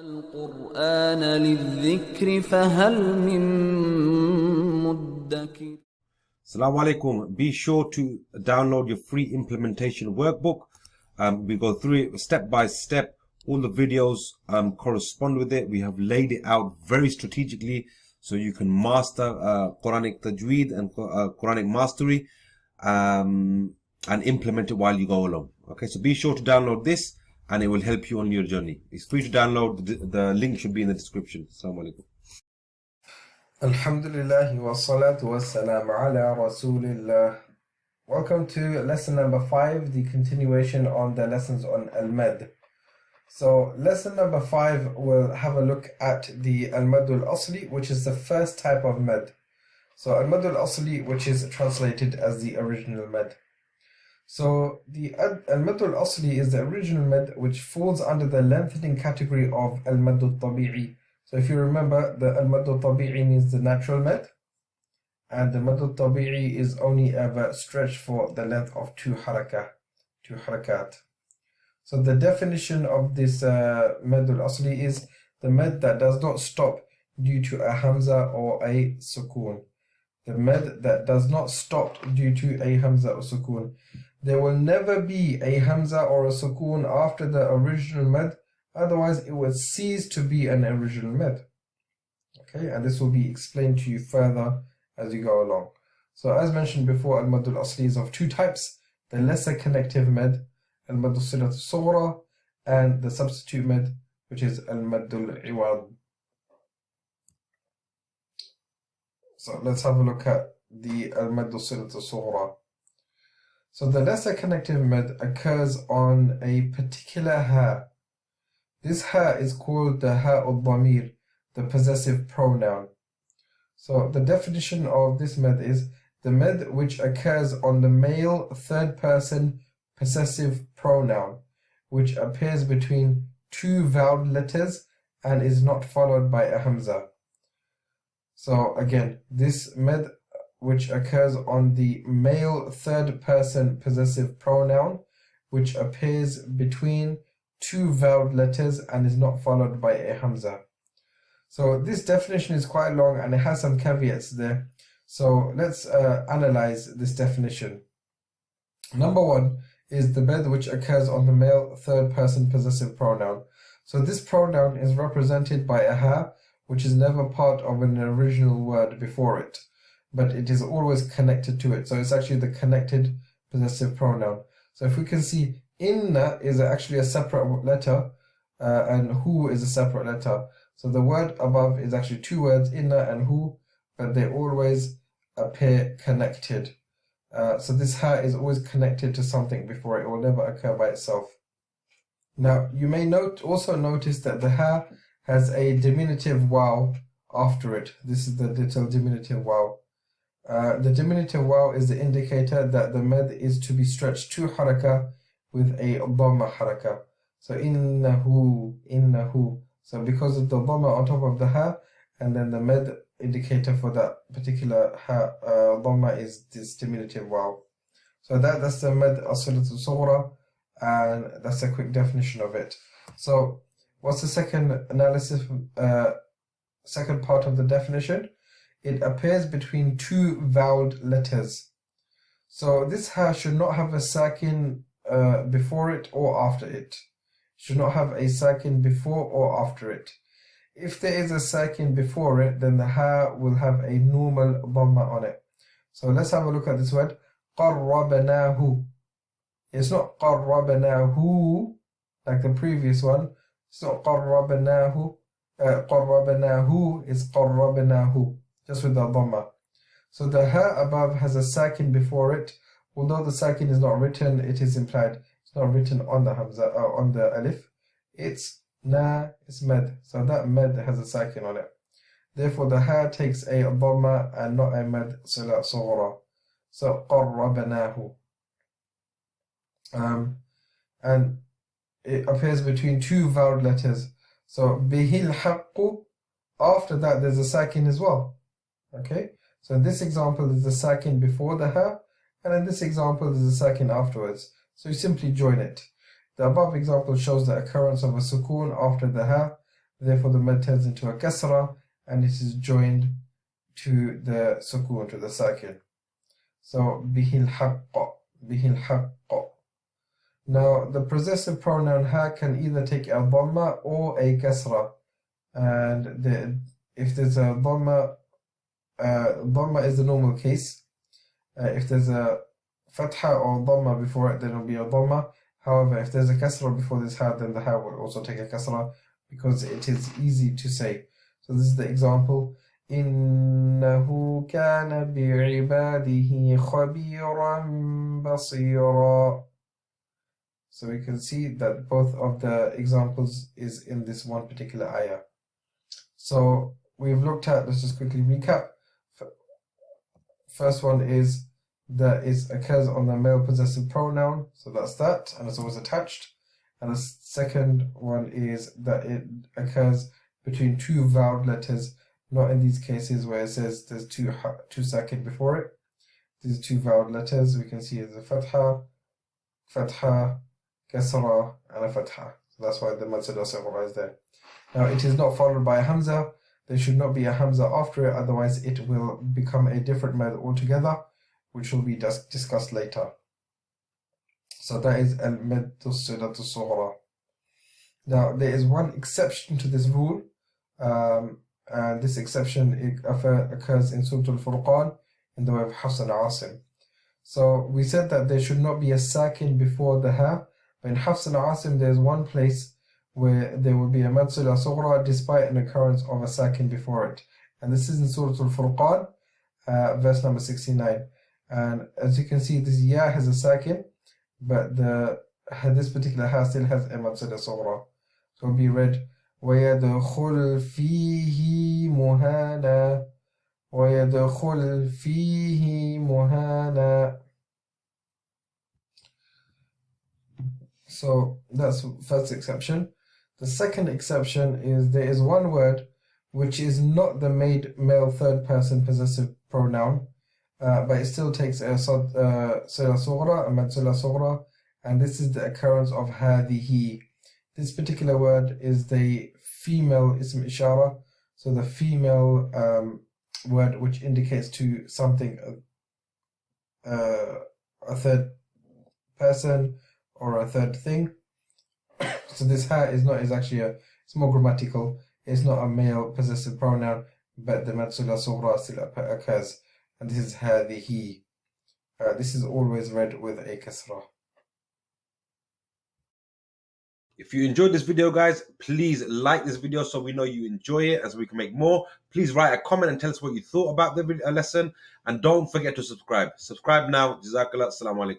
القرآن للذكر فهل من مدكر. Salam Alykum. Be sure to download your free implementation workbook. We go through it step by step. All the videos correspond with it. We have laid it out very strategically so you can master Quranic Tajweed and Quranic Mastery and implement it while you go along. Okay, so be sure to download this and it will help you on your journey. It's free to download. The link should be in the description. Salam Alykum. Alhamdulillah wa salatu wa salam ala Rasulillah. Welcome to lesson number 5, the continuation on the lessons on Al-Mad. So lesson number 5 will have a look at the Al-Mad al-Asli, which is the first type of Mad. So Al-Mad al-Asli, which is translated as the original Mad. So the Al-Mad al-Asli is the original Mad which falls under the lengthening category of Al-Mad al-Tabi'i. So if you remember, the Al-Mad al-Tabi'i means the natural Mad, and the Mad al-Tabi'i is only ever stretched for the length of two harakat. So the definition of this Mad al-Asli is the Mad that does not stop due to a Hamza or a Sukoon. The Mad that does not stop due to a Hamza or Sukoon. There will never be a Hamza or a Sukoon after the original Mad, otherwise it will cease to be an original Mad. Okay, and this will be explained to you further as you go along. So as mentioned before, Al-Mad al-Asli is of two types: the lesser connective Mad, Al-Mad al-Silat al-Sughra, and the substitute Mad, which is Al-Mad al-Iwad. So let's have a look at the Al-Mad al-Silat al-Sughra. So the lesser connective Mad occurs on a particular ha. This ha is called the ha al-Dhamir, the possessive pronoun. So the definition of this Mad is the Mad which occurs on the male third person possessive pronoun, which appears between two vowel letters and is not followed by a Hamza. So again, this Mad which occurs on the male third person possessive pronoun, which appears between two vowel letters and is not followed by a Hamza. So this definition is quite long and it has some caveats there. So let's analyze this definition. Number 1 is the Mad which occurs on the male third person possessive pronoun. So this pronoun is represented by a ha, which is never part of an original word before it, but it is always connected to it. So it's actually the connected possessive pronoun. So if we can see, inna is actually a separate letter and hu is a separate letter. So the word above is actually two words, inna and hu, but they always appear connected. So this ha is always connected to something before it. Will never occur by itself. Now you may also notice that the ha has a diminutive waw after it. This is the little diminutive waw. The diminutive waw is the indicator that the Mad is to be stretched two haraka with a dhamma haraka. So innahu. So because of the dhamma on top of the ha, and then the Mad indicator for that particular ha dhamma is this diminutive waw. So that's the Mad al-Silat al-Sughra, and that's a quick definition of it. So what's the second analysis? Second part of the definition? It appears between two voweled letters. So this ha should not have a sakin before it or after it. Should not have a sakin before or after it. If there is a sakin before it, then the ha will have a normal dhamma on it. So let's have a look at this word. قَرَّبْنَاهُ. It's not قَرَّبْنَاهُ like the previous one. It's not قَرَّبْنَاهُ. قَرَّبْنَاهُ is قَرَّبْنَاهُ, just with the dhamma. So the ha above has a sakin before it. Although the sakin is not written, it is implied. It's not written on the hamza or on the alif. It's Mad. So that Mad has a sakin on it. Therefore the ha takes a dhamma and not a Mad Silat Sughra. So قَرَّبْنَاهُ. And it appears between two vowel letters. So bihil haqqu, after that there's a sakin as well. Okay, so in this example there's a sakin before the ha, and in this example there's a sakin afterwards. So you simply join it. The above example shows the occurrence of a sukoon after the ha. Therefore, the mad turns into a kasra and it is joined to the sukoon, to the sakin. So, bihil haqqa, bihil haqqa. Now, the possessive pronoun ha can either take a dhamma or a kasra. And if there's a dhamma, dhamma is the normal case. If there's a fatha or dhamma before it, then it will be a dhamma. However, if there's a kasra before this ha, then the ha will also take a kasra because it is easy to say. So this is the example. إِنَّهُ كَانَ بِعِبَادِهِ خَبِيرًا بَصِيرًا. So we can see that both of the examples is in this one particular ayah. So we've looked at, let's just quickly recap. First one is that it occurs on the male possessive pronoun, so that's that, and it's always attached. And the second one is that it occurs between two vowed letters, not in these cases where it says there's two sakin before it. These two vowed letters we can see as a fatha, kasra, and a fatha. So that's why the mad sughra is there. Now it is not followed by a hamza. There should not be a hamza after it, otherwise it will become a different mad altogether, which will be discussed later. So that is al-mad sughra. Now there is one exception to this rule, and this exception occurs in Surah Al-Furqan in the way of Hafs and Asim. So we said that there should not be a sakin before the ha, but in Hafs and Asim there is one place where there will be a mad sughra despite an occurrence of a sakin before it. And this is in Surah Al-Furqan, verse number 69. And as you can see, this ya has a sakin, but this particular ha still has a mad sughra. So it will be read, وَيَدْخُلْ فِيهِ مُهَانًا وَيَدْخُلْ فِيهِ مُهَانًا. So that's first exception. The second exception is there is one word which is not the male third person possessive pronoun, but it still takes a sila sughra, a mad sila sughra, and this is the occurrence of hadihi. This particular word is the female ism ishara, so the female word which indicates to something a third person or a third thing. So this ha is actually it's more grammatical. It's not a male possessive pronoun, but the mad sila sughra still occurs, and this is hadihi. This is always read with a kasra. If you enjoyed this video, guys, please like this video so we know you enjoy it, as we can make more. Please write a comment and tell us what you thought about the lesson, and don't forget to subscribe. Subscribe now. Jazakallah. Salam Alykum.